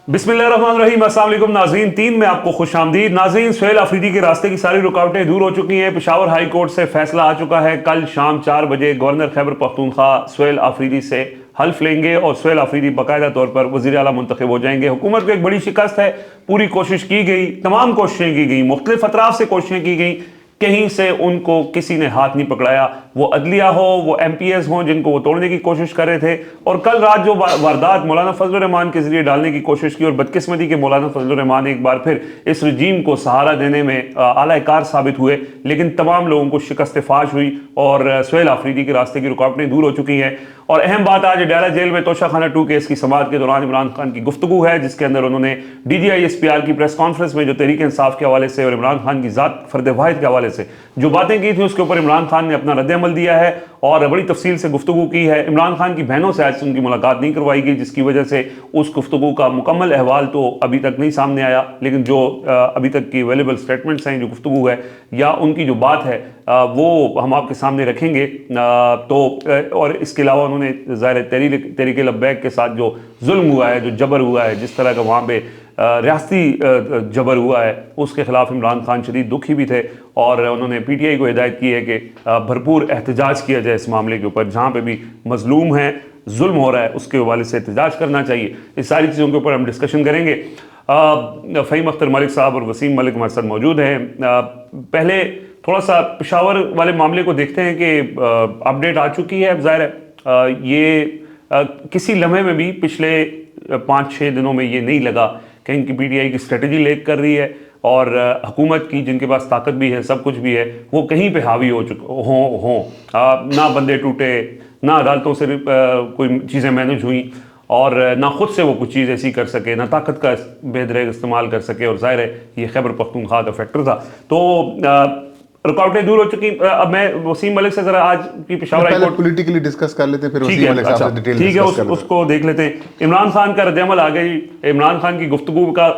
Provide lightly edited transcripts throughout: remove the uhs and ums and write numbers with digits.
बिस्मिल्लाहिर्रहमानिर्रहीम। अस्सलाम वालेकुम नाज़रीन, 3 में आपको खुश आमदीद। नाज़रीन, सुहेल आफरीदी के रास्ते की सारी रुकावटें दूर हो चुकी हैं। पेशावर हाई कोर्ट से फैसला आ चुका है। कल शाम 4 बजे गवर्नर खैबर पख्तूनख्वा सुहेल आफरीदी से हल्फ लेंगे और सुहेल आफरीदी बाकायदा तौर पर वज़ीर आला मुंतखब हो जाएंगे। हुकूमत को एक बड़ी शिकस्त है। पूरी कोशिश की गई, तमाम कोशिशें की गई, मुख्तलिफ अतराफ से कोशिशें की गई, कहीं से उनको किसी ने हाथ नहीं पकड़ाया। वो अदलिया हो, वो MPs हों जिनको वो तोड़ने की कोशिश कर रहे थे। और कल रात जो वारदात मौलाना फजल रहमान के जरिए डालने की कोशिश की और बदकिस्मती के मौलाना फजल रहमान एक बार फिर इस रजीम को सहारा देने में आला कार साबित हुए, लेकिन तमाम लोगों को शिकस्त फाश हुई और सुहेल आफरीदी के रास्ते की रुकावटें दूर हो चुकी हैं। और अहम बात आज डयाला जेल में तोशा खाना 2 केस की समाअत के दौरान इमरान खान की गुफ्तगू है, जिसके अंदर उन्होंने DGI SPR की प्रेस कॉन्फ्रेंस में जो तहरीक इंसाफ के हवाले से और इमरान खान की ज़ात फर्द वाहिद के हवाले से जो बातें की थी उसके ऊपर इमरान खान ने अपना रद्द-ए-अमल दिया है और बड़ी तफसील से गुफ्तगू की है। इमरान खान की बहनों से आज उनकी मुलाकात नहीं करवाई गई, जिसकी वजह से उस गुफ्तगू का मुकम्मल अहवाल तो अभी तक नहीं सामने आया, लेकिन जो अभी तक की अवेलेबल स्टेटमेंट्स हैं, जो गुफ्तगू है या उनकी जो बात है वो हम आपके सामने रखेंगे। तो और इसके अलावा उन्होंने ज़ाहिर तहरीक लब्बैक के साथ जो जुल्म हुआ है, जो जबर हुआ है, जिस तरह का वहाँ पे रियासती जबर हुआ है, उसके ख़िलाफ़ इमरान खान शदीद दुखी भी थे और उन्होंने PTI को हिदायत की है कि भरपूर एहतजाज किया जाए इस मामले के ऊपर। जहाँ पे भी मज़लूम है, जुल्म हो रहा है, उसके हवाले से एहतजाज करना चाहिए। इस सारी चीज़ों के ऊपर हम डिस्कशन करेंगे। फ़हीम अख्तर मलिक साहब और वसीम मलिक हमारे साथ मौजूद हैं। पहले थोड़ा सा पेशावर वाले मामले को देखते हैं कि अपडेट आ चुकी है। अब ज़ाहिर है ये किसी लम्हे में भी पिछले 5-6 दिनों में ये नहीं लगा कहीं की PTI की स्ट्रेटजी लेक कर रही है और हुकूमत की जिनके पास ताकत भी है, सब कुछ भी है, वो कहीं पे हावी हो हों। ना बंदे टूटे, ना अदालतों से कोई चीज़ें मैनेज हुई और ना खुद से वो कुछ चीज़ ऐसी कर सके, ना ताकत का बेहतर इस्तेमाल कर सके। और ज़ाहिर है ये खैबर पख्तूनख्वा का फैक्टर था। तो रुकावटें दूर हो चुकी। अब मैं वसीम मलिक से जरा आज की Peshawar high court politically discuss कर लेते हैं, फिर वसीम मलिक साहब से डिटेल ठीक है, उसको देख लेते हैं। इमरान खान का रद्द-ए-अमल आ गई, इमरान खान की गुफ्तगू का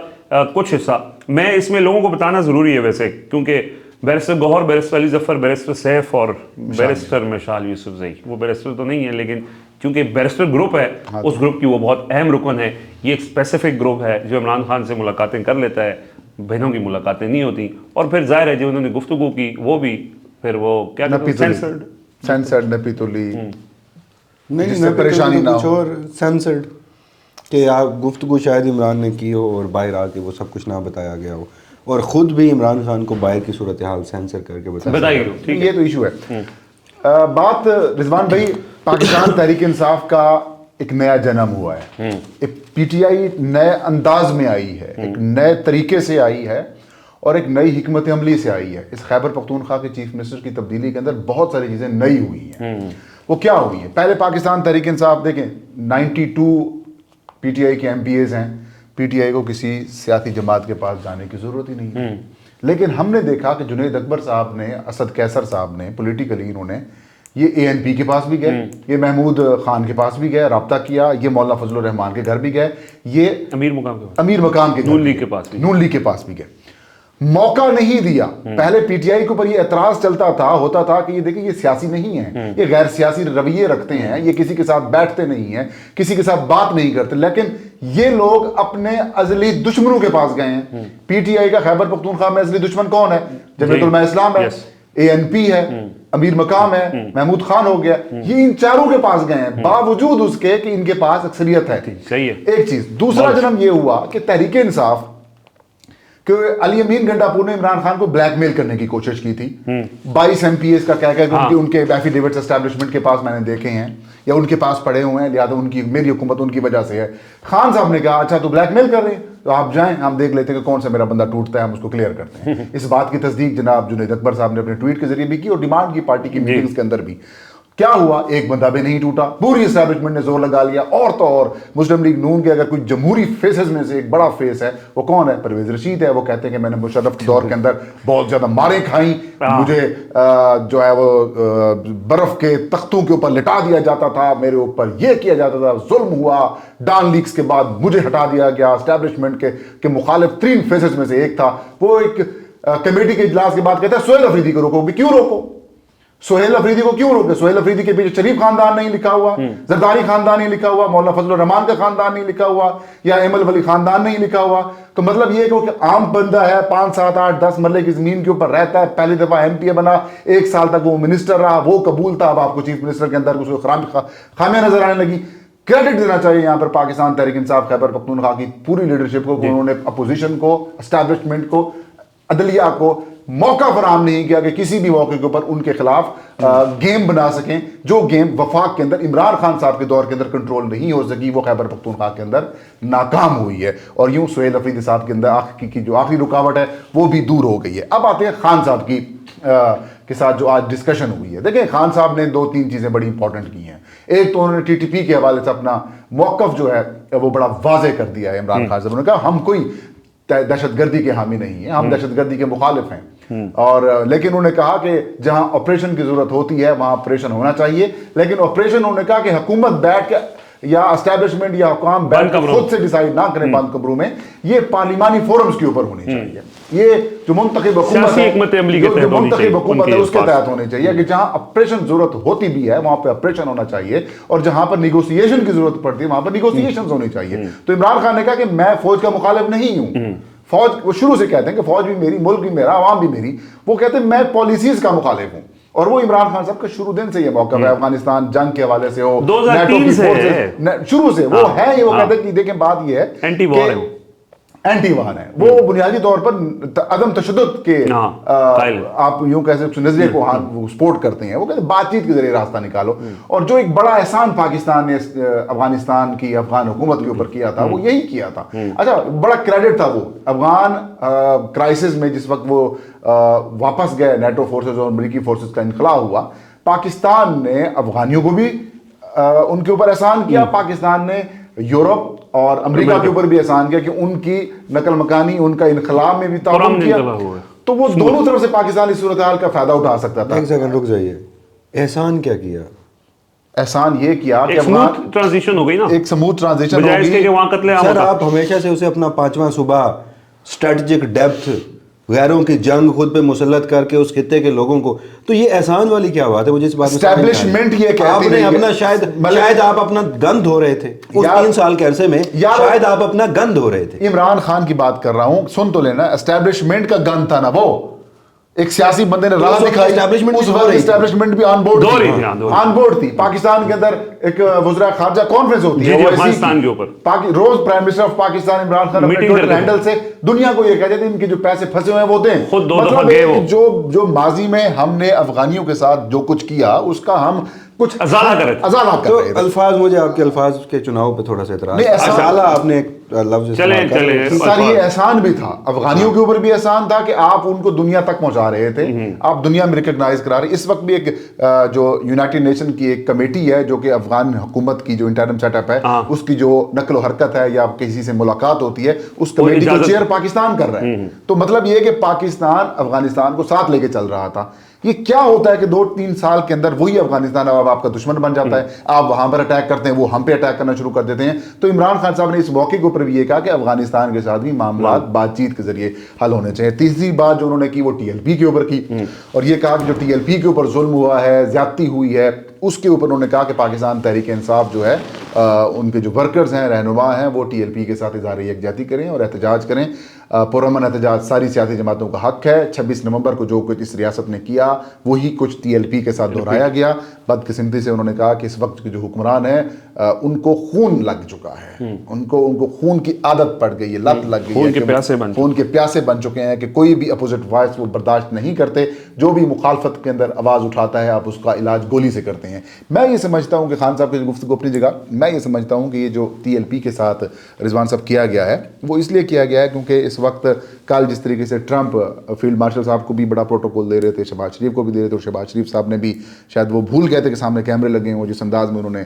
कुछ हिस्सा मैं इसमें लोगों को बताना ज़रूरी है वैसे, क्योंकि barrister Gohar, barrister Ali Zafar, barrister Saif और बैरिस्टर मिशाल यूसुफजई, वो बैरिस्टर तो नहीं है लेकिन क्योंकि बैरिस्टर ग्रुप है, उस ग्रुप की वो बहुत अहम रुकन है। ये एक स्पेसिफिक ग्रुप है जो इमरान खान से मुलाकातें कर लेता है, बहनों की मुलाकातें नहीं होती। और फिर जाहिर है जो उन्होंने गुफ्तगू की वो भी फिर वो क्या सेंसर्ड नपीतुली नहीं परेशानी ना हो और सेंसर्ड कि आप गुफ्तगू शायद इमरान ने की हो और बाहर आके वो सब कुछ ना बताया गया हो और ख़ुद भी इमरान खान को बाहर की सूरत हाल सेंसर करके बताइए। ठीक है, ये तो इशू है। बात रिजवान भाई, पाकिस्तान तहरीक इंसाफ का एक नया जन्म हुआ है, एक PTI नए अंदाज में आई है, एक नए तरीके से आई है और एक नई हिकमत अमली से आई है। इस खैबर पख्तूनख्वा के चीफ मिनिस्टर की तब्दीली के अंदर बहुत सारी चीज़ें नई हुई हैं। वो क्या हुई है? पहले पाकिस्तान तहरीक इंसाफ देखें, 92 PTI के MPs हैं, PTI को किसी सियासी जमात के पास जाने की ज़रूरत ही नहीं है। लेकिन हमने देखा कि जुनैद अकबर साहब ने, असद कैसर साहब ने पोलिटिकली इन्होंने ये ANP के पास भी गए, ये महमूद खान के पास भी गए, रब्ता किया, ये मौलाना फजल रहमान के घर भी गए, ये अमीर मकाम के नून लीग के पास भी गए। मौका नहीं दिया। पहले PTI के ऊपर ये एतराज चलता था, होता था कि ये देखिए ये सियासी नहीं है, ये गैर सियासी रवैये रखते हैं, ये किसी के साथ बैठते नहीं हैं, किसी के साथ बात नहीं करते। लेकिन ये लोग अपने अजली दुश्मनों के पास गए हैं। PTI का खैबर पख्तूनख्वा में अजली दुश्मन कौन है? जमीयत उलमा इस्लाम है, ANP है, अमीर मकाम है, महमूद खान हो गया, ये इन चारों के पास गए हैं, बावजूद उसके कि इनके पास अक्सरियत है। सही है, एक चीज। दूसरा जन्म ये हुआ कि तहरीक इंसाफ कि अली अमीन गंडापुर ने इमरान खान को ब्लैकमेल करने की कोशिश की थी। 22 MPs का क्या क्या उनके एफिडेविट्स एस्टैब्लिशमेंट के पास मैंने देखे हैं या उनके पास पड़े हुए हैं, लिहाजा उनकी मेरी हुकूमत उनकी वजह से है। खान साहब ने कहा अच्छा तो ब्लैकमेल कर रहे हैं तो आप जाएं, हम देख लेते हैं कि कौन सा मेरा बंदा टूटता है, हम उसको क्लियर करते हैं। इस बात की तस्दीक जनाब जुनैद अकबर साहब ने अपने ट्वीट के जरिए भी की और डिमांड की पार्टी की मीटिंग्स के अंदर भी। क्या हुआ? एक बंदा भी नहीं टूटा, पूरी एस्टैब्लिशमेंट ने जोर लगा लिया। और तो और मुस्लिम लीग नून के अगर कोई जमहूरी फेसेस में से एक बड़ा फेस है वो कौन है? परवेज रशीद है। वो कहते हैं कि मैंने मुशर्रफ के दौर के अंदर बहुत ज्यादा मारें खाई, मुझे जो है वो बर्फ के तख्तों के ऊपर लिटा दिया जाता था, मेरे ऊपर ये किया जाता था, जुल्म हुआ, डान लीक्स के बाद मुझे हटा दिया गया। एस्टैब्लिशमेंट के मुखालिफ 3 फेसेस में से एक था। वो एक कमेटी के इजलास के बाद कहता है सुहेल आफरीदी को रोको। भी क्यों रोको? सुहेल अफरीदी को क्यों रोके? सुहेल अफरीदी के पीछे शरीफ खानदान नहीं लिखा हुआ, जरदारी खानदान नहीं लिखा हुआ, मौलाना फजल रहमान का खानदान नहीं लिखा हुआ, या अहमद वली खानदान नहीं लिखा हुआ। तो मतलब ये कि आम बंदा है, 5, 7, 8, 10 मरले की जमीन के ऊपर रहता है, पहली दफा एमपीए बना, 1 साल तक वो मिनिस्टर रहा, वो कबूल था, अब आपको चीफ मिनिस्टर के अंदर उसको खामियां नजर आने लगी। क्रेडिट देना चाहिए यहाँ पर पाकिस्तान तहरीक इंसाफ खैबर पख्तूनख्वा की पूरी लीडरशिप को, उन्होंने अपोजिशन को, एस्टैब्लिशमेंट को, अदलिया को मौका फराहम नहीं किया कि किसी भी मौके के ऊपर उनके खिलाफ गेम बना सकें, जो गेम वफाक के अंदर इमरान खान साहब के दौर के अंदर कंट्रोल नहीं हो सकी, वो खैबर पख्तूनख्वा के अंदर नाकाम हुई है। और यूं सुहेल अफरीदी साहब के अंदर की जो आखिरी रुकावट है वो भी दूर हो गई है। अब आते हैं खान साहब की के साथ जो आज डिस्कशन हुई है। देखिए, खान साहब ने 2-3 चीज़ें बड़ी इंपॉर्टेंट की हैं। एक तो उन्होंने टीटीपी के हवाले से अपना मौक़िफ़ जो है वो बड़ा वाज़े कर दिया है। इमरान खान साहब ने कहा हम कोई दहशतगर्दी के हामी नहीं है, हम दहशतगर्दी के मुखालिफ हैं। और लेकिन उन्होंने कहा कि जहां ऑपरेशन की जरूरत होती है वहां ऑपरेशन होना चाहिए, लेकिन ऑपरेशन उन्होंने कहा कि हुकूमत बैठ के या एस्टैब्लिशमेंट या हुकाम बैठ के खुद से डिसाइड ना करें बंद कमरों में, ये पार्लिमानी फोरम्स के ऊपर होनी चाहिए। ये जो मुंतखब हुकूमत है उसके तहत होनी चाहिए कि जहां ऑपरेशन जरूरत होती भी है वहां पे ऑपरेशन होना चाहिए, और जहां पर निगोसिएशन की जरूरत पड़ती है वहां पर निगोसिएशन होनी चाहिए। तो इमरान खान ने कहा कि मैं फौज का मुखालिफ नहीं हूं। फौज, वो शुरू से कहते हैं कि फौज भी मेरी, मुल्क भी मेरा, आवाम भी मेरी। वो कहते हैं मैं पॉलिसीज का मुखालिफ हूं, और वो इमरान खान साहब का शुरू दिन से ये मौका है, अफगानिस्तान जंग के हवाले से हो, 2003 से शुरू से वो है। ये वो कहते हैं कि देखें बात ये है एंटी वॉर है, एंटी वॉर है वो बुनियादी तौर पर अदम तशद्दुद के आप यूं कह सकते नजरिए को सपोर्ट करते हैं। वो कहते हैं बातचीत के जरिए रास्ता निकालो, और जो एक बड़ा एहसान पाकिस्तान ने अफगानिस्तान की अफगान हुकूमत के ऊपर किया था वो यही किया था। अच्छा, बड़ा क्रेडिट था वो अफगान क्राइसिस में जिस वक्त वो वापस गए, नेटो फोर्सेज और अमेरिकी फोर्सेज का इनखला हुआ, पाकिस्तान ने अफगानियों को भी उनके ऊपर एहसान किया, पाकिस्तान ने यूरोप और अमेरिका के ऊपर भी एहसान किया कि उनकी नकल मकानी, उनका इनखलाब में भी ताउन किया। तो वो दोनों तरफ से पाकिस्तान इस सूरत हाल का फायदा उठा सकता था। एक सेकंड रुक जाइए, एहसान क्या किया? एहसान ये किया कि स्मूथ ट्रांजिशन हो गई ना, एक स्मूथ ट्रांजिशन बजाय इसके कि वहां कत्ले आम सर, होता। आप हमेशा से उसे अपना 5वां सूबा, स्ट्रेटजिक डेप्थ, गैरों की जंग खुद पे मुसल्लत करके उस खित्ते के लोगों को, तो ये एहसान वाली क्या बात है? मुझे इस बात में एस्टैब्लिशमेंट ये कहती आपने अपना शायद आप अपना गन धो रहे थे उस 3 साल के अरसे में, शायद आप अपना गन धो रहे थे। इमरान खान की बात कर रहा हूं, सुन तो लेना, एस्टैब्लिशमेंट का गन था ना वो, एक सियासी बंदे ने राह दिखाई, उस वक्त एस्टैब्लिशमेंट भी ऑन बोर्ड थी। पाकिस्तान के अंदर एक वज़ीर खारजा कॉन्फ्रेंस होती है अफगानिस्तान के ऊपर, रोज prime minister of Pakistan Imran Khan अपने ट्विटर हैंडल से दुनिया को ये कहते थे इनके जो पैसे फंसे हुए हैं वो दें। मतलब जो माजी में हमने अफगानियों के साथ जो कुछ किया उसका हम कुछ अजाला कर तो अल्फाज, मुझे आपके अल्फाज के चुनाव पे थोड़ा सा एतराज। अजाला आपने एक लफ्ज चले सर, ये एहसान भी था, अफगानियों के ऊपर भी एहसान था कि आप उनको दुनिया तक पहुंचा रहे थे, आप दुनिया में रिकॉग्नाइज करा रहे। इस वक्त भी एक जो यूनाइटेड नेशन की एक कमेटी है जो कि अफगान हुकूमत की जो इंटरनल सेटअप है उसकी जो नकल हरकत है या किसी से मुलाकात होती है, उस कमेटी को चेयर पाकिस्तान कर रहा है। तो मतलब ये कि पाकिस्तान अफगानिस्तान को साथ लेके चल रहा था। ये क्या होता है कि 2-3 साल के अंदर वही अफगानिस्तान अब आपका दुश्मन बन जाता है, आप वहां पर अटैक करते हैं, वो हम पे अटैक करना शुरू कर देते हैं। तो इमरान खान साहब ने इस मौके के ऊपर भी ये कहा कि अफगानिस्तान के साथ भी मामला बातचीत के जरिए हल होने चाहिए। तीसरी बात जो उन्होंने की वो टीएलपी के ऊपर की, और ये कहा कि जो टीएलपी के ऊपर जुल्म हुआ है, ज्यादती हुई है, उसके ऊपर उन्होंने कहा कि पाकिस्तान तहरीक इंसाफ जो है उनके जो वर्कर्स हैं, रहनुमा हैं, वो टीएलपी के साथ इज़हार यकजहती करें और एहतजाज करें। पुरअमन एहतजाज सारी सियासी जमातों का हक है। 26 नवंबर को जो कुछ इस रियासत ने किया वही कुछ टीएलपी के साथ दोहराया गया। बदकिस्मती से उन्होंने कहा कि इस वक्त के जो हुक्मरान हैं उनको खून लग चुका है, उनको खून की आदत पड़ गई है, लत लग गई है, खून के प्यासे बन चुके हैं कि कोई भी अपोजिट वॉइस वो बर्दाश्त नहीं करते। जो भी मुखालफत के अंदर आवाज़ उठाता है आप उसका इलाज गोली से करते हैं। मैं ये समझता हूँ कि खान साहब की गुफ्तगू अपनी जगह, मैं ये समझता हूँ कि ये जो टीएलपी के साथ रिजवान साहब किया गया है वो इसलिए किया गया है क्योंकि इस वक्त कल जिस तरीके से ट्रंप फील्ड मार्शल साहब को भी बड़ा प्रोटोकॉल दे रहे थे, शहबाज शरीफ को भी दे रहे थे, और शहबाज शरीफ साहब ने भी शायद वो भूल गए थे कि सामने कैमरे लगे हैं, वो जिस अंदाज में उन्होंने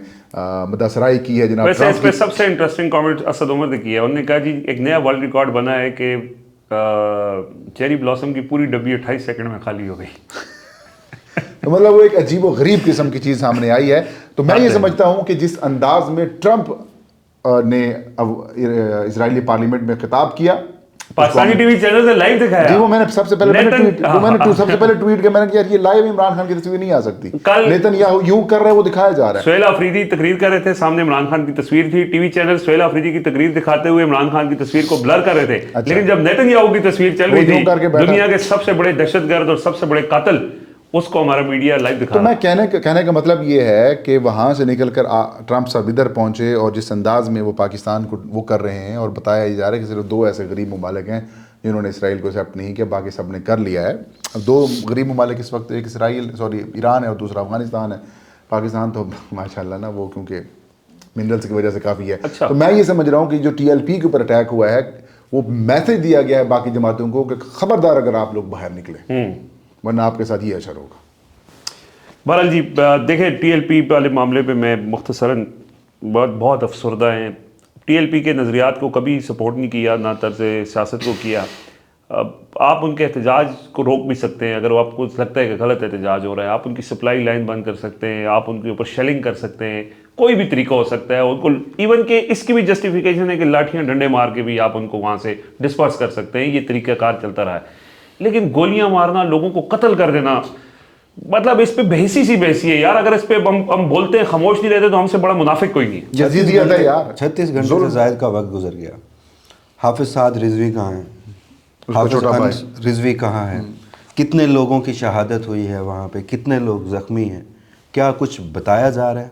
मदासराई की है जनाब ट्रंप की। सबसे इंटरेस्टिंग कमेंट असद उमर ने किया, उन्होंने कहा जी एक नया वर्ल्ड रिकॉर्ड बना है कि चेरी ब्लॉसम की पूरी डब्बी 28 सेकंड में खाली हो गई। तो मतलब वो एक अजीब व गरीब किस्म की चीज़ सामने आई है। तो मैं ये समझता हूँ कि जिस अंदाज में ट्रंप ने इजरायली पार्लियामेंट में खिताब किया पाकिस्तानी टीवी चैनल से लाइव दिखाया। जी, वो मैंने सबसे पहले ट्वीट किया, मैंने कहा यार ये लाइव इमरान खान की तस्वीर नहीं आ सकती, कल नेतन्याहू यूं कर रहे हैं, वो दिखाया जा रहा है। सुहेल अफरीदी तकरीर कर रहे थे, सामने इमरान खान की तस्वीर थी, टीवी चैनल सुहेल अफरीदी की तकरीर दिखाते हुए इमरान खान की तस्वीर को ब्लर कर रहे थे। लेकिन जब नेतन्याहू की तस्वीर चल रही थी, दुनिया के सबसे बड़े दहशतगर्द और सबसे बड़े कातिल, उसको हमारा मीडिया लाइव दिखा। तो मैं कहने का मतलब ये है कि वहाँ से निकलकर ट्रंप साहब इधर पहुँचे और जिस अंदाज में वो पाकिस्तान को वो कर रहे हैं, और बताया जा रहा है कि सिर्फ 2 ऐसे गरीब ममालिक हैं जिन्होंने इसराइल को एक्सेप्ट नहीं किया, बाकी सब ने कर लिया है। अब 2 गरीब ममालिक इस वक्त, एक ईरान है और दूसरा अफगानिस्तान है। पाकिस्तान तो माशाल्लाह ना वो क्योंकि मिनरल्स की वजह से काफ़ी है। अच्छा। तो मैं ये समझ रहा हूँ कि जो TLP के ऊपर अटैक हुआ है, वो मैसेज दिया गया है बाकी जमातों को कि खबरदार अगर आप लोग बाहर निकले, वरना आपके साथ ये असर होगा। बहरहाल जी, देखें TLP वाले मामले पे मैं मुख्तसरन बहुत अफसरदा हैं। TLP के नज़रियात को कभी सपोर्ट नहीं किया, ना तर्ज़ सियासत को किया। आप उनके एहतजाज को रोक भी सकते हैं अगर आपको लगता है कि गलत एहतजाज हो रहा है। आप उनकी सप्लाई लाइन बंद कर सकते हैं, आप उनके ऊपर शेलिंग कर सकते हैं, कोई भी तरीका हो सकता है। उनको इवन के इसकी भी जस्टिफिकेशन है कि लाठियाँ डंडे मार के भी आप उनको वहाँ से डिस्पर्स कर सकते हैं, ये तरीक़ाकार चलता रहा है। लेकिन गोलियाँ मारना, लोगों को कत्ल कर देना, मतलब इस पे बहसी सी बहसी है यार। अगर इस पे हम बोलते हैं, खामोश नहीं रहते, तो हमसे बड़ा मुनाफिक कोई नहीं है। 36 घंटे से ज़ायद का वक्त गुजर गया। हाफिज साद रिजवी कहाँ है? हाफिज रिजवी कहाँ है? कितने लोगों की शहादत हुई है वहाँ पे? कितने लोग ज़ख्मी हैं? क्या कुछ बताया जा रहा है?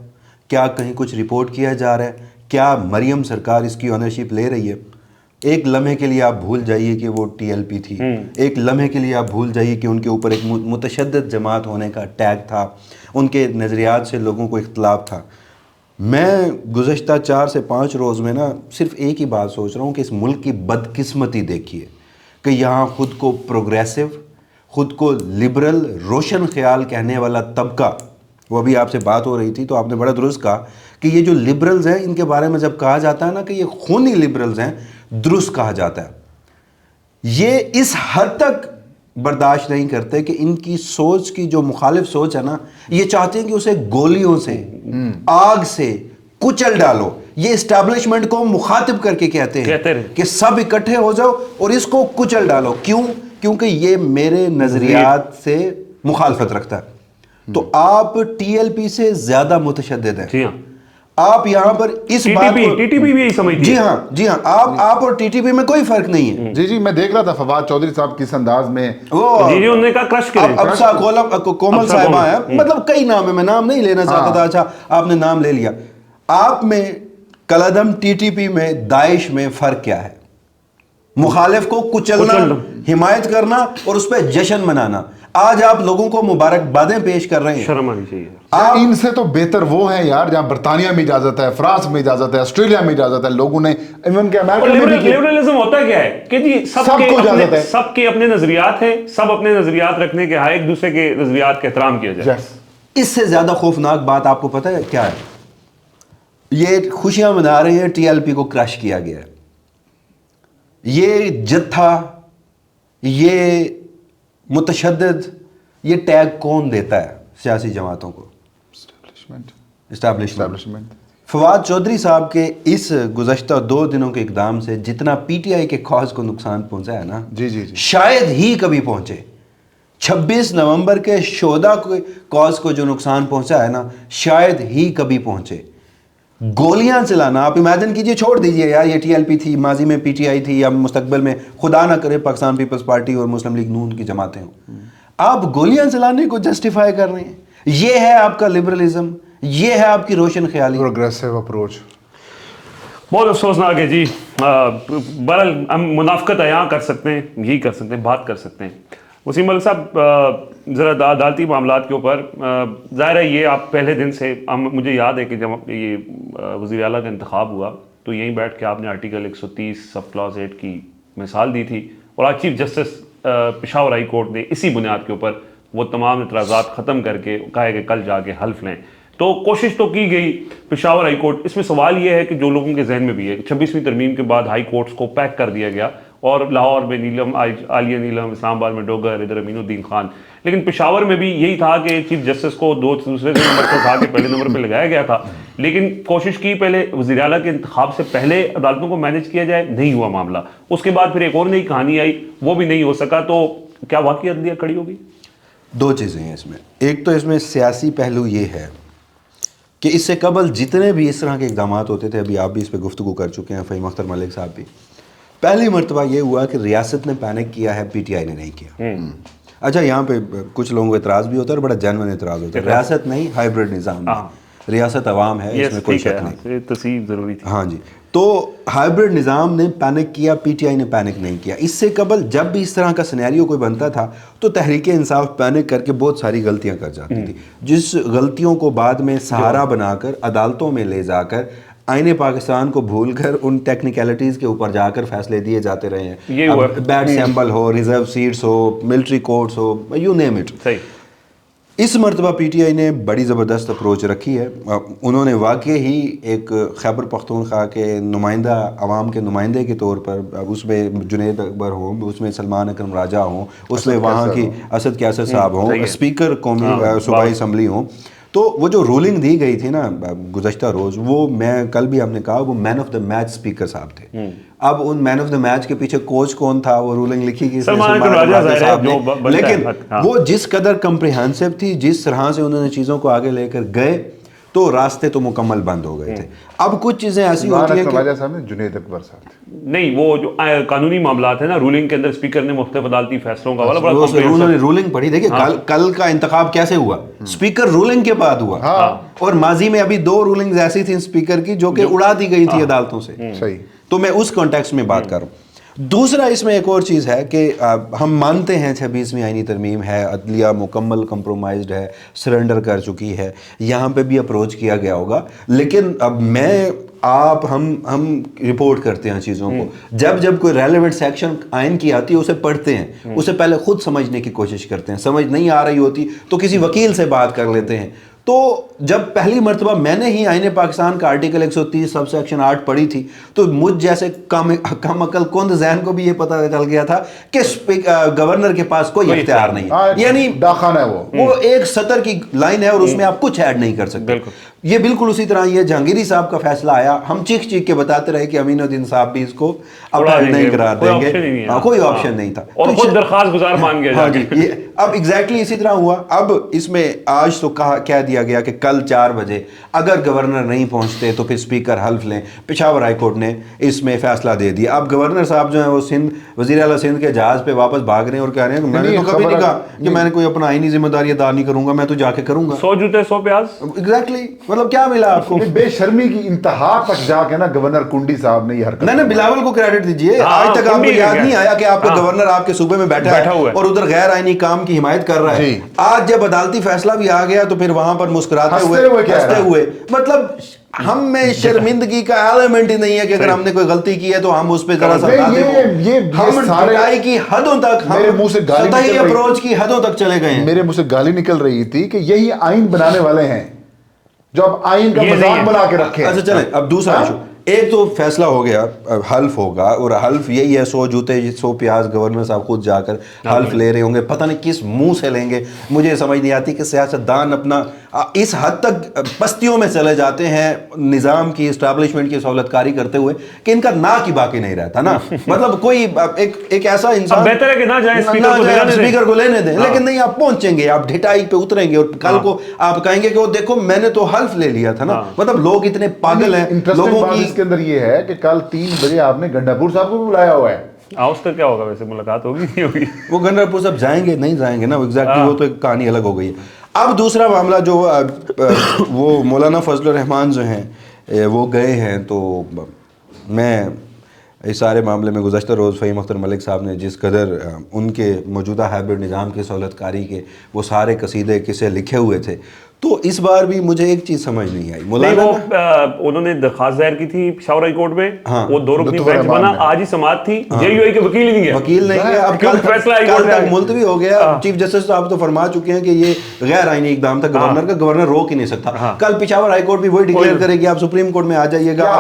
क्या कहीं कुछ रिपोर्ट किया जा रहा है? क्या मरियम सरकार इसकी ऑनरशिप ले रही है? एक लम्हे के लिए आप भूल जाइए कि वो TLP थी, एक लम्हे के लिए आप भूल जाइए कि उनके ऊपर एक मुतशद्दिद जमात होने का टैग था, उनके नज़रियात से लोगों को इख्तलाफ था। मैं गुज़श्ता 4 से 5 रोज़ में ना सिर्फ एक ही बात सोच रहा हूँ कि इस मुल्क की बदकिस्मती देखिए कि यहाँ ख़ुद को प्रोग्रेसिव, ख़ुद को लिबरल, रोशन ख्याल कहने वाला तबका, वो अभी आपसे बात हो रही थी तो आपने बड़ा दुरुस्त कहा कि ये जो लिबरल्स हैं, इनके बारे में जब कहा जाता है ना कि ये खूनी लिबरल्स हैं, दुरुस्त कहा जाता है। ये इस हद तक बर्दाश्त नहीं करते कि इनकी सोच की जो मुखालिफ सोच है ना, ये चाहते हैं कि उसे गोलियों से, आग से कुचल डालो। ये इस्टेब्लिशमेंट को मुखातिब करके कहते हैं कि सब इकट्ठे हो जाओ और इसको कुचल डालो। क्यों? क्योंकि ये मेरे नजरियात से मुखालफत रखता है। तो आप TLP से ज्यादा मुतशद्दिद हैं। आप यहाँ पर इस बात को TTP भी यही समझती है। जी हाँ, आप और TTP में कोई फर्क नहीं है। जी, मैं देख रहा था फवाद चौधरी साहब किस अंदाज में उन्होंने कहा क्रश करें। अब कोमल साहिबा है, मतलब कई नाम है, मैं नाम नहीं लेना चाहता था। अच्छा, आपने नाम ले लिया। आप में कलदम TTP में, दाइश में फ़र्क क्या है? मुखालिफ को कुचलना, हिमायत करना और उस पर जश्न मनाना। आज आप लोगों को मुबारकबादें पेश कर रहे हैं। शर्म आनी चाहिए। आप इनसे तो बेहतर वो है यार जहाँ बर्तानिया में इजाजत है, फ्रांस में इजाजत है, ऑस्ट्रेलिया में इजाजत है, लोगों ने इवन के अमेरिका में भी। लिबरलिज्म होता क्या है कि जी सबके अपने नजरियात हैं, सब अपने नजरियात रखने के हाँ, एक दूसरे के नजरियात का एहतराम किया जाए। इससे ज्यादा खौफनाक बात आपको पता है क्या है? ये खुशियां मना रहे हैं TLP को क्रश किया गया है। ये जत्था, ये मुतशद्दिद, ये टैग कौन देता है सियासी जमातों को? एस्टैब्लिशमेंट। फवाद चौधरी साहब के इस गुज़श्ता 2 दिनों के इक़दाम से जितना PTI के कॉज को नुकसान पहुंचा है ना, जी, शायद ही कभी पहुंचे। 26 नवंबर के शोधा के कॉज को जो नुकसान पहुंचा है ना, शायद ही कभी पहुंचे। गोलियां चलाना, आप इमेजिन कीजिए, छोड़ दीजिए यार ये TLP थी, माजी में PTI थी, या मुस्तकबिल में खुदा ना करे पाकिस्तान पीपल्स पार्टी और मुस्लिम लीग नून की जमातें हों, आप गोलियां चलाने को जस्टिफाई कर रहे हैं। ये है आपका लिबरलिज्म, ये है आपकी रोशन ख्याली, प्रोग्रेसिव अप्रोच। बहुत अफसोसनाक है जी। बहरहाल हम मुनाफकत यहाँ कर सकते हैं, यही कर सकते हैं, बात कर सकते हैं। वसीम मलिक साहब, ज़रा अदालती मामलात के ऊपर ज़ाहिर है ये आप पहले दिन से मुझे याद है कि जब ये वज़ीर आला का इंतखाब हुआ तो यहीं बैठ के आपने आर्टिकल 130 सब क्लॉज 8 की मिसाल दी थी, और आज chief justice Peshawar high court ने इसी बुनियाद के ऊपर वो तमाम इतराज़ात ख़त्म करके कहा है कि कल जाके हल्फ लें। तो कोशिश तो की गई पेशावर हाई कोर्ट। इसमें सवाल ये है कि जो लोगों के जहन में भी है, 26वीं तरमीम के बाद हाई कोर्ट्स को पैक कर दिया गया, और लाहौर में नीलम, आलिया नीलम, इस्लामाबाद में डोगर, इधर अमीनुद्दीन खान। लेकिन पेशावर में भी यही था कि चीफ जस्टिस को दूसरे नंबर से उठा के पहले नंबर पर लगाया गया था। لیکن کوشش کی پہلے وزیر اعلیٰ کے انتخاب سے پہلے عدالتوں کو مینیج کیا جائے, نہیں ہوا معاملہ. اس کے بعد پھر ایک اور نئی کہانی آئی, وہ بھی نہیں ہو سکا. تو کیا واقعی عدلیہ کھڑی ہوگی؟ دو چیزیں ہیں اس میں. ایک تو اس میں سیاسی پہلو یہ ہے کہ اس سے قبل جتنے بھی اس طرح کے اقدامات ہوتے تھے, ابھی آپ بھی اس پہ گفتگو کر چکے ہیں, فہیم اختر ملک صاحب بھی, پہلی مرتبہ یہ ہوا کہ ریاست نے پینک کیا ہے, پی ٹی آئی نے نہیں کیا. اچھا, یہاں پہ کچھ لوگوں کو اعتراض بھی ہوتا ہے اور بڑا جینوئن اعتراض ہوتا ہے. ریاست نہیں, ہائیبرڈ نظام ہے, ریاست عوام ہے, اس میں کوئی شک نہیں, تصحیح ضروری تھی. ہاں جی. تو ہائیبرڈ نظام نے پینک کیا, پی ٹی آئی نے پینک نہیں کیا. اس سے قبل جب بھی اس طرح کا سینیریو کوئی بنتا تھا تو تحریک انصاف پینک کر کے بہت ساری غلطیاں کر جاتی تھی, جس غلطیوں کو بعد میں سہارا بنا کر عدالتوں میں لے جا کر آئین پاکستان کو بھول کر ان ٹیکنیکلٹیز کے اوپر جا کر فیصلے دیے جاتے رہے ہیں. بیٹ سیمبل ہو, ریزرو سیٹس ہو, ملٹری کورٹس ہو, یو نیم اٹ. اس مرتبہ پی ٹی آئی نے بڑی زبردست اپروچ رکھی ہے. انہوں نے واقعی ہی ایک خیبر پختونخوا کے نمائندہ, عوام کے نمائندے کے طور پر, اس میں جنید اکبر ہوں, اس میں سلمان اکرم راجہ ہوں, اس میں وہاں کی اسد کیاسر صاحب ہوں, اسپیکر قومی صوبائی اسمبلی ہوں, تو وہ جو رولنگ دی گئی تھی نا گزشتہ روز, وہ میں کل بھی ہم نے کہا وہ مین آف دا میچ اسپیکر صاحب تھے. اب ان مین آف دا میچ کے پیچھے کوچ کون تھا, وہ رولنگ لکھی گئی صاحب نے, لیکن وہ جس قدر کمپریہنسو تھی, جس طرح سے انہوں نے چیزوں کو آگے لے کر گئے, تو راستے تو مکمل بند ہو گئے تھے. اب کچھ چیزیں ایسی ہوتی ہیں کہ جنید اکبر صاحب نہیں, وہ جو قانونی معاملات ہیں نا, رولنگ کے اندر اسپیکر نے مختلف عدالتی فیصلوں کا انہوں نے رولنگ پڑھی. دیکھیں کل کا انتخاب کیسے ہوا, اسپیکر رولنگ کے بعد ہوا, اور ماضی میں ابھی 2 رولنگز ایسی تھیں اسپیکر کی جو کہ اڑا دی گئی تھی عدالتوں سے. تو میں اس کانٹیکسٹ میں بات کر رہا ہوں. دوسرا اس میں ایک اور چیز ہے کہ ہم مانتے ہیں 26ویں آئینی ترمیم ہے, عدلیہ مکمل کمپرومائزڈ ہے, سرنڈر کر چکی ہے, یہاں پہ بھی اپروچ کیا گیا ہوگا, لیکن اب میں آپ ہم رپورٹ کرتے ہیں چیزوں کو. جب کوئی ریلیونٹ سیکشن آئین کی آتی ہے اسے پڑھتے ہیں, اسے پہلے خود سمجھنے کی کوشش کرتے ہیں, سمجھ نہیں آ رہی ہوتی تو کسی وکیل سے بات کر لیتے ہیں. تو جب پہلی مرتبہ میں نے ہی آئین پاکستان کا آرٹیکل 130 سب سیکشن 8 پڑھی تھی, تو مجھ جیسے کم عقل کند ذہن کو بھی یہ پتہ چل گیا تھا کہ گورنر کے پاس کوئی اختیار نہیں ہے, یعنی داخانہ ہے, وہ ایک سطر کی لائن ہے اور اس میں آپ کچھ ایڈ نہیں کر سکتے. یہ بالکل اسی طرح یہ جہانگیری صاحب کا فیصلہ آیا, ہم چیخ کے بتاتے رہے کہ امین الدین صاحب بھی اس کو اپیل نہیں قرار دیں گے, کوئی آپشن نہیں تھا, اور خود درخواست گزار مان گیا. ہاں جی, اب ایگزیکٹلی اسی طرح ہوا. اب اس میں آج تو کہہ دیا گیا کہ کل 4 بجے اگر گورنر نہیں پہنچتے تو پھر اسپیکر حلف لیں. پشاور ہائی کورٹ نے اس میں فیصلہ دے دیا. اب گورنر صاحب جو ہیں وہ وزیر اعلیٰ سندھ کے جہاز پہ واپس بھاگ رہے ہیں اور کہہ رہے ہیں کہ میں نے تو کبھی نہیں کہا کہ میں نے کوئی اپنا آئینی ذمہ داری ادا نہیں کروں گا, میں تو جا کے کروں گا. 100 جوتے 100 پیاز. ایگزیکٹلی, مطلب کیا ملا آپ کو؟ بے شرمی کی انتہا تک جا کے نا گورنر کنڈی صاحب نے یہ حرکت. نہیں, بلاول کو کریڈٹ دیجئے, آج تک آپ کو یاد نہیں آیا کہ آپ کا گورنر آپ کے صوبے میں بیٹھا ہے اور ادھر غیر آئینی کام کی حمایت کر رہا ہے. آج جب عدالتی فیصلہ بھی آ گیا تو پھر وہاں پر مسکراتے ہوئے, مطلب ہم میں شرمندگی کا ایلیمنٹ ہی نہیں ہے کہ اگر ہم نے کوئی غلطی کی ہے تو ہم اس پہ ذرا سا ہم ڈھٹائی کی حدوں تک, ہم سطحی اپروچ کی حدوں تک چلے گئے ہیں. میرے منہ سے گالی نکل رہی تھی کہ یہی آئین بنانے والے ہیں جو اب آئین کا مذاق بنا کے رکھے. اچھا چلیں, اب دوسرا ایشو, ایک تو فیصلہ ہو گیا, حلف ہوگا, اور حلف یہی ہے 100 جوتے 100 پیاز, گورنر صاحب خود جا کر حلف لے رہے ہوں گے, پتہ نہیں کس منہ سے لیں گے. مجھے سمجھ نہیں آتی کہ سیاستدان اپنا اس حد تک پستیوں میں چلے جاتے ہیں نظام کی اسٹیبلشمنٹ کی سہولت کاری کرتے ہوئے کہ ان کا نا کی باقی نہیں رہتا نا. مطلب کوئی ایک ایسا انسان بہتر ہے کہ نہ جائیں, اسپیکر کو لینے دیں, لیکن نہیں, آپ پہنچیں گے, آپ ڈھٹائی پہ اتریں گے اور کل کو آپ کہیں گے کہ وہ دیکھو میں نے تو حلف لے لیا تھا نا. مطلب لوگ اتنے پاگل ہیں. لوگوں کی اس کے اندر یہ ہے کہ کل 3 بجے آپ نے گنڈاپور صاحب کو بلایا ہوا ہے. اس کا کیا ہوگا, ویسے ملاقات ہوگی نہیں ہوگی؟ وہ گنڈاپور صاحب جائیں گے نہیں جائیں گے نا, ایگزیکٹلی وہ تو ایک کہانی الگ ہو گئی ہے. اب دوسرا معاملہ جو وہ مولانا فضل الرحمان جو ہیں وہ گئے ہیں, تو میں اس سارے معاملے میں گزشتہ روز فہیم اختر ملک صاحب نے جس قدر ان کے موجودہ ہائبرڈ نظام کی سہولت کاری کے وہ سارے قصیدے قصے لکھے ہوئے تھے, تو اس بار بھی مجھے ایک چیز سمجھ نہیں آئی. انہوں نے درخواست دائر کی تھی پشاور ہائی کورٹ میں, وہ 2 رکنی بینچ بنا, آج ہی سماعت تھی, جے یو آئی کے وکیل نہیں گیا, اب کل تک ملتوی ہو گیا. چیف جسٹس صاحب تو فرما چکے ہیں کہ یہ غیر آئینی اقدام تھا گورنر کا, گورنر روک ہی نہیں سکتا. کل پشاور ہائی کورٹ بھی وہی ڈکلیئر کرے گی, آپ سپریم کورٹ میں آ جائیے گا,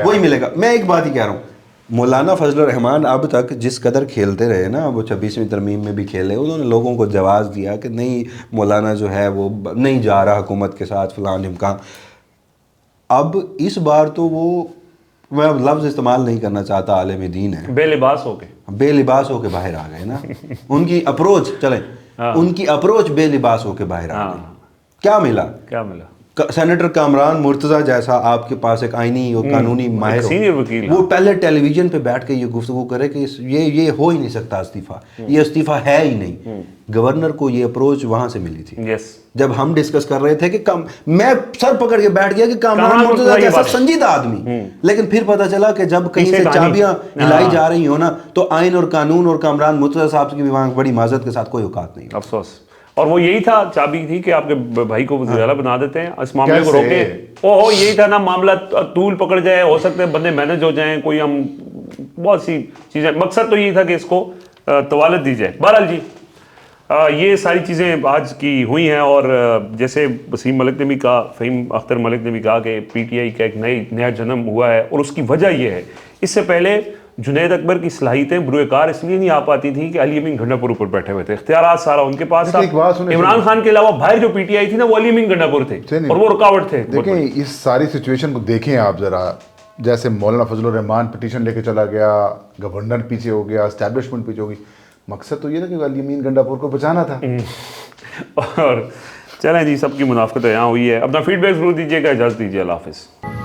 وہی ملے گا. میں ایک بات ہی کہہ رہا ہوں, مولانا فضل الرحمان اب تک جس قدر کھیلتے رہے نا, وہ 26ویں ترمیم میں بھی کھیلے, انہوں نے لوگوں کو جواز دیا کہ نہیں مولانا جو ہے وہ نہیں جا رہا حکومت کے ساتھ فلاں ڈھمکاں. اب اس بار تو وہ، میں اب لفظ استعمال نہیں کرنا چاہتا، عالم دین ہے، بے لباس ہو کے بے لباس ہو کے باہر آ گئے نا. ان کی اپروچ چلیں، ان کی اپروچ بے لباس ہو کے باہر آ گئی. کیا ملا؟ کیا ملا؟ سینیٹر کامران مرتضیٰ جیسا آپ کے پاس ایک آئینی اور قانونی ماہر سینئر وکیل، وہ پہلے ٹیلی ویژن پہ بیٹھ کے یہ گفتگو کرے کہ یہ ہو ہی نہیں سکتا استعفیٰ، یہ استعفیٰ ہے ہی نہیں. گورنر کو یہ اپروچ وہاں سے ملی تھی. یس، جب ہم ڈسکس کر رہے تھے کہ میں سر پکڑ کے بیٹھ گیا کہ کامران مرتضیٰ جیسا سنجیدہ آدمی، لیکن پھر پتہ چلا کہ جب کہیں سے چابیاں ہلائی جا رہی ہوں نا تو آئین اور قانون اور کامران مرتضیٰ صاحب کی بھی وہاں بڑی معذرت کے ساتھ کوئی اوقات نہیں. افسوس. اور وہ یہی تھا، چابی تھی کہ آپ کے بھائی کو وزیر اعلیٰ بنا دیتے ہیں، اس معاملے کو روکے. اوہ یہی تھا نا معاملہ، طول پکڑ جائے، ہو سکتے ہیں بندے مینج ہو جائیں، کوئی ہم بہت سی چیزیں، مقصد تو یہی تھا کہ اس کو طوالت دی جائے. بہرحال جی یہ ساری چیزیں آج کی ہوئی ہیں. اور جیسے وسیم ملک نے بھی کہا، فہیم اختر ملک نے بھی کہا کہ پی ٹی آئی کا ایک نیا جنم ہوا ہے، اور اس کی وجہ یہ ہے، اس سے پہلے جنید اکبر کی صلاحیتیں بروئے کار اس لیے نہیں آ پاتی تھی کہ علی امین گھنڈاپور اوپر بیٹھے ہوئے تھے، اختیارات سارا ان کے پاس تھا. عمران خان کے علاوہ باہر جو پی ٹی آئی تھی نا وہ علی امین گھنڈاپور تھے، اور وہ رکاوٹ تھے. دیکھیں اس ساری سچویشن کو دیکھیں آپ ذرا، جیسے مولانا فضل الرحمان پٹیشن لے کے چلا گیا، گورنر پیچھے ہو گیا، اسٹیبلشمنٹ پیچھے ہو گئی. مقصد تو یہ تھا کہ علی امین گنڈاپور کو بچانا تھا. اور چلیں جی، سب کی منافقت یہاں ہوئی ہے. اپنا فیڈ بیک ضرور دیجیے گا. اجازت دیجیے، اللہ حافظ.